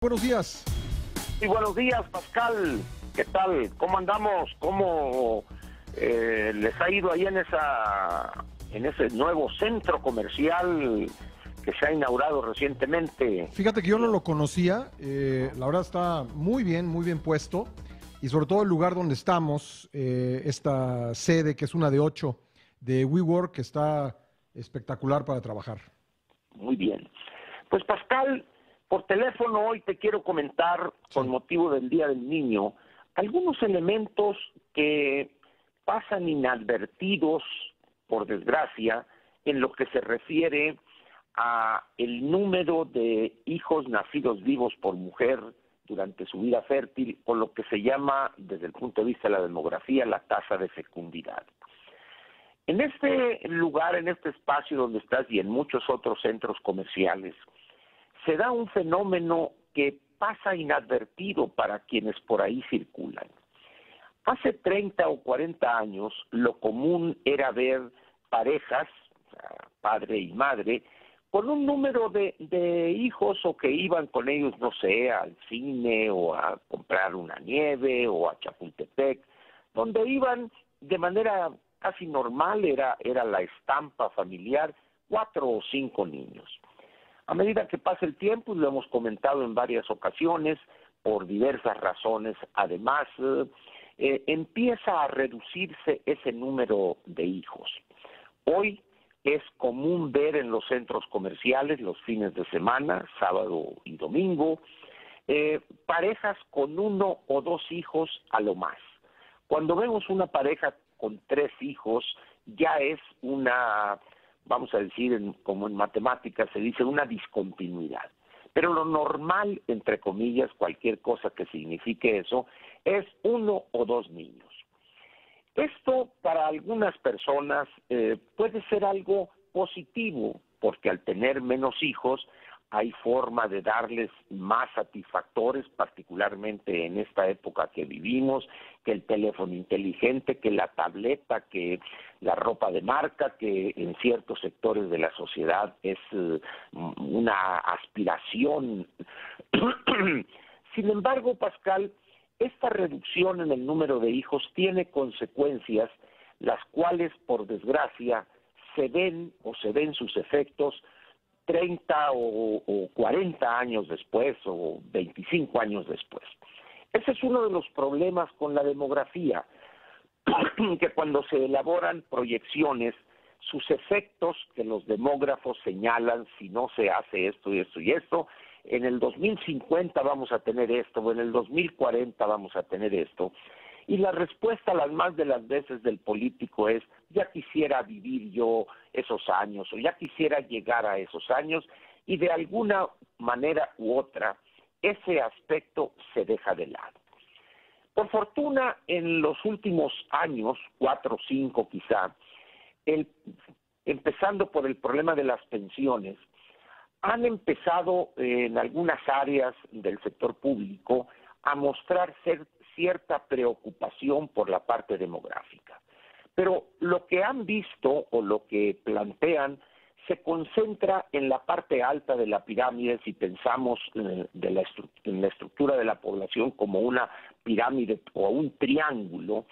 Buenos días. Y buenos días, Pascal. ¿Qué tal? ¿Cómo andamos? ¿Cómo les ha ido ahí en ese nuevo centro comercial que se ha inaugurado recientemente? Fíjate que yo no lo conocía. La verdad está muy bien puesto. Y sobre todo el lugar donde estamos, esta sede que es una de 8 de WeWork, que está espectacular para trabajar. Muy bien. Pues Pascal, por teléfono hoy te quiero comentar, con motivo del Día del Niño, algunos elementos que pasan inadvertidos, por desgracia, en lo que se refiere a el número de hijos nacidos vivos por mujer durante su vida fértil, o lo que se llama, desde el punto de vista de la demografía, la tasa de fecundidad. En este lugar, en este espacio donde estás y en muchos otros centros comerciales, se da un fenómeno que pasa inadvertido para quienes por ahí circulan. Hace 30 o 40 años, lo común era ver parejas, padre y madre, con un número de hijos, o que iban con ellos, no sé, al cine o a comprar una nieve o a Chapultepec, donde iban de manera casi normal, era la estampa familiar, 4 o 5 niños. A medida que pasa el tiempo, y lo hemos comentado en varias ocasiones, por diversas razones, además, empieza a reducirse ese número de hijos. Hoy es común ver en los centros comerciales, los fines de semana, sábado y domingo, parejas con 1 o 2 hijos a lo más. Cuando vemos una pareja con 3 hijos, ya es una, vamos a decir, como en matemáticas se dice, una discontinuidad. Pero lo normal, entre comillas, cualquier cosa que signifique eso, es 1 o 2 niños. Esto para algunas personas puede ser algo positivo, porque al tener menos hijos hay forma de darles más satisfactores, particularmente en esta época que vivimos, que el teléfono inteligente, que la tableta, que la ropa de marca, que en ciertos sectores de la sociedad es una aspiración. Sin embargo, Pascal, esta reducción en el número de hijos tiene consecuencias, las cuales, por desgracia, se ven sus efectos 30 o 40 años después, o 25 años después. Ese es uno de los problemas con la demografía, que cuando se elaboran proyecciones, sus efectos que los demógrafos señalan, si no se hace esto y esto y esto, en el 2050 vamos a tener esto, o en el 2040 vamos a tener esto. Y la respuesta las más de las veces del político es: ya quisiera vivir yo esos años, o ya quisiera llegar a esos años, y de alguna manera u otra ese aspecto se deja de lado. Por fortuna, en los últimos años, 4 o 5 quizá, empezando por el problema de las pensiones, han empezado en algunas áreas del sector público a mostrar cierta preocupación por la parte demográfica. Pero lo que han visto o lo que plantean se concentra en la parte alta de la pirámide, si pensamos en la estructura de la población como una pirámide o un triángulo.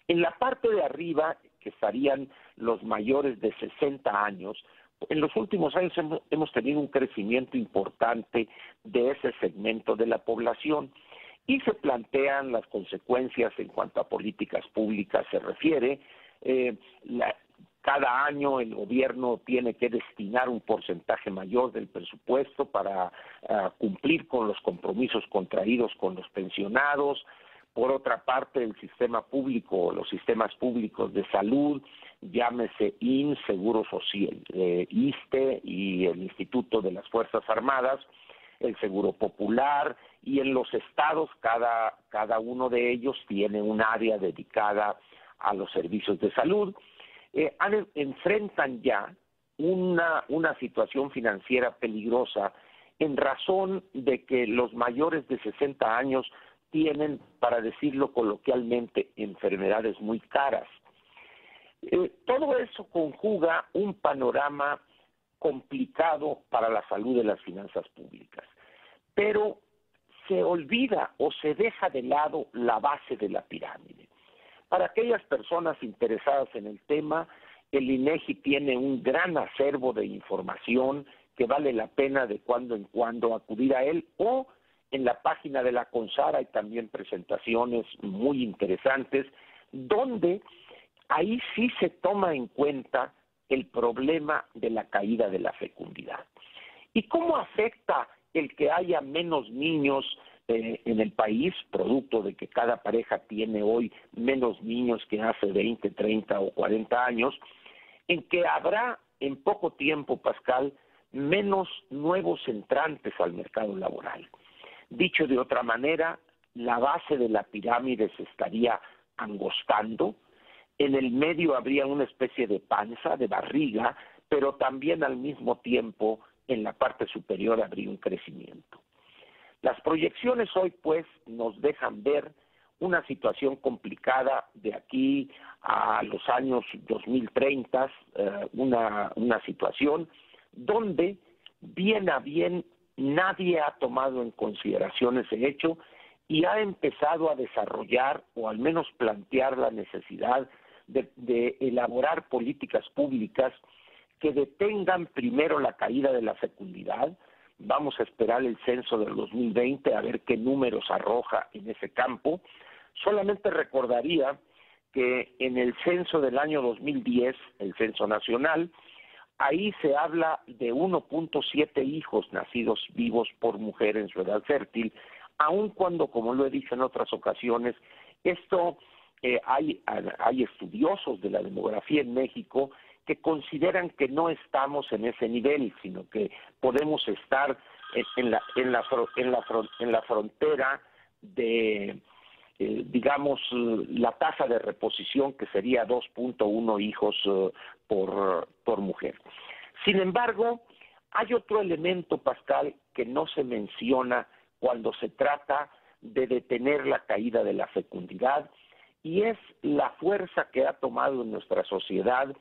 En la parte de arriba, que estarían los mayores de 60 años, en los últimos años hemos tenido un crecimiento importante de ese segmento de la población, y se plantean las consecuencias en cuanto a políticas públicas se refiere. Cada año el gobierno tiene que destinar un porcentaje mayor del presupuesto para cumplir con los compromisos contraídos con los pensionados. Por otra parte, el sistema público, los sistemas públicos de salud, llámese IMSS, Seguro Social, ISSSTE y el Instituto de las Fuerzas Armadas, el Seguro Popular, y en los estados cada uno de ellos tiene un área dedicada a los servicios de salud. Enfrentan ya una situación financiera peligrosa en razón de que los mayores de 60 años tienen, para decirlo coloquialmente, enfermedades muy caras. Todo eso conjuga un panorama complicado para la salud de las finanzas públicas. Pero se olvida o se deja de lado la base de la pirámide. Para aquellas personas interesadas en el tema, el INEGI tiene un gran acervo de información que vale la pena de cuando en cuando acudir a él, o en la página de la CONSAR hay también presentaciones muy interesantes, donde ahí sí se toma en cuenta el problema de la caída de la fecundidad. ¿Y cómo afecta el que haya menos niños en el país, producto de que cada pareja tiene hoy menos niños que hace 20, 30 o 40 años, en que habrá en poco tiempo, Pascal, menos nuevos entrantes al mercado laboral? Dicho de otra manera, la base de la pirámide se estaría angostando, en el medio habría una especie de panza, de barriga, pero también al mismo tiempo en la parte superior habría un crecimiento. Las proyecciones hoy, pues, nos dejan ver una situación complicada de aquí a los años 2030, una situación donde bien a bien nadie ha tomado en consideración ese hecho y ha empezado a desarrollar o al menos plantear la necesidad de elaborar políticas públicas que detengan primero la caída de la fecundidad. Vamos a esperar el censo del 2020 a ver qué números arroja en ese campo. Solamente recordaría que en el censo del año 2010, el censo nacional, ahí se habla de 1.7 hijos nacidos vivos por mujer en su edad fértil, aun cuando, como lo he dicho en otras ocasiones, esto hay estudiosos de la demografía en México que consideran que no estamos en ese nivel, sino que podemos estar en la frontera de, digamos, la tasa de reposición, que sería 2.1 hijos por mujer. Sin embargo, hay otro elemento, Pascal, que no se menciona cuando se trata de detener la caída de la fecundidad, y es la fuerza que ha tomado en nuestra sociedad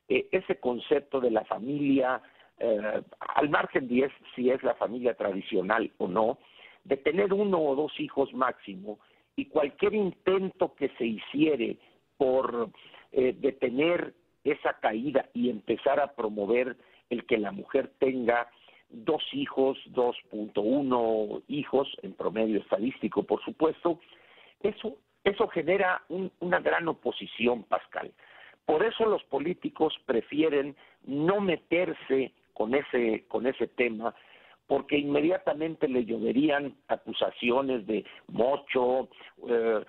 ese concepto de la familia, al margen de si es la familia tradicional o no, de tener 1 o 2 hijos máximo, y cualquier intento que se hiciere por detener esa caída y empezar a promover el que la mujer tenga 2 hijos, 2.1 hijos, en promedio estadístico, por supuesto, eso genera una gran oposición, Pascal. Por eso los políticos prefieren no meterse con ese tema, porque inmediatamente le lloverían acusaciones de mocho,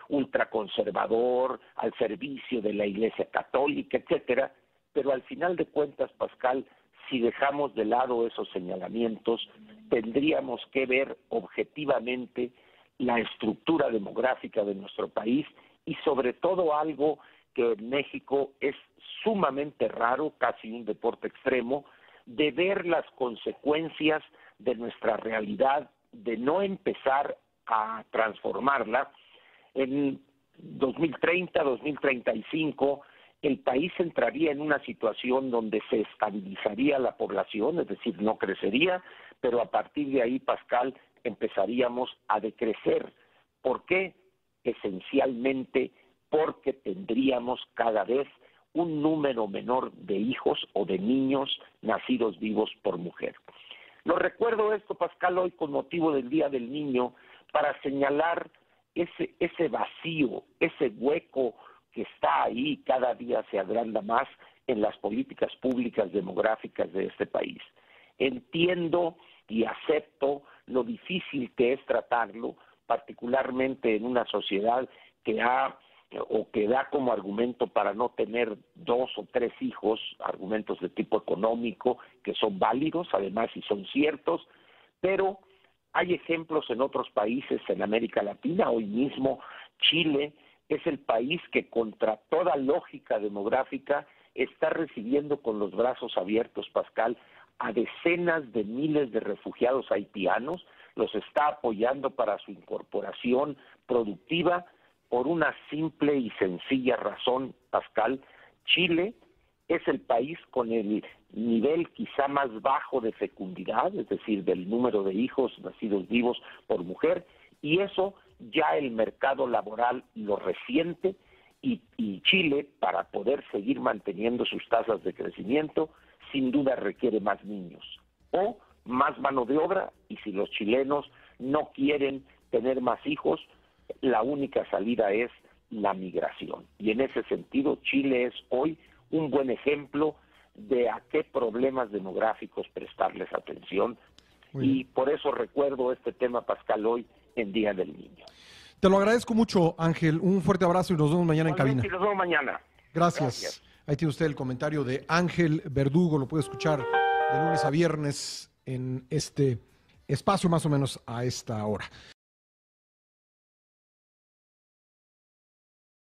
ultraconservador, al servicio de la Iglesia Católica, etcétera. Pero al final de cuentas, Pascal, si dejamos de lado esos señalamientos, tendríamos que ver objetivamente la estructura demográfica de nuestro país y sobre todo algo que en México es sumamente raro, casi un deporte extremo, de ver las consecuencias de nuestra realidad, de no empezar a transformarla. En 2030, 2035, el país entraría en una situación donde se estabilizaría la población, es decir, no crecería, pero a partir de ahí, Pascal, empezaríamos a decrecer. ¿Por qué? Esencialmente porque tendríamos cada vez un número menor de hijos o de niños nacidos vivos por mujer. Lo recuerdo esto, Pascal, hoy con motivo del Día del Niño, para señalar ese vacío, ese hueco que está ahí, cada día se agranda más en las políticas públicas demográficas de este país. Entiendo y acepto lo difícil que es tratarlo, particularmente en una sociedad que da como argumento para no tener 2 o 3 hijos, argumentos de tipo económico que son válidos, además, y son ciertos, pero hay ejemplos en otros países en América Latina. Hoy mismo Chile es el país que, contra toda lógica demográfica, está recibiendo con los brazos abiertos, Pascal, a decenas de miles de refugiados haitianos, los está apoyando para su incorporación productiva por una simple y sencilla razón, Pascal. Chile es el país con el nivel quizá más bajo de fecundidad, es decir, del número de hijos nacidos vivos por mujer, y eso ya el mercado laboral lo resiente, y Chile, para poder seguir manteniendo sus tasas de crecimiento, sin duda requiere más niños o más mano de obra, y si los chilenos no quieren tener más hijos, la única salida es la migración. Y en ese sentido, Chile es hoy un buen ejemplo de a qué problemas demográficos prestarles atención. Y por eso recuerdo este tema, Pascal, hoy en Día del Niño. Te lo agradezco mucho, Ángel. Un fuerte abrazo y nos vemos mañana en cabina. Y nos vemos mañana. Gracias. Ahí tiene usted el comentario de Ángel Verdugo. Lo puede escuchar de lunes a viernes en este espacio, más o menos a esta hora.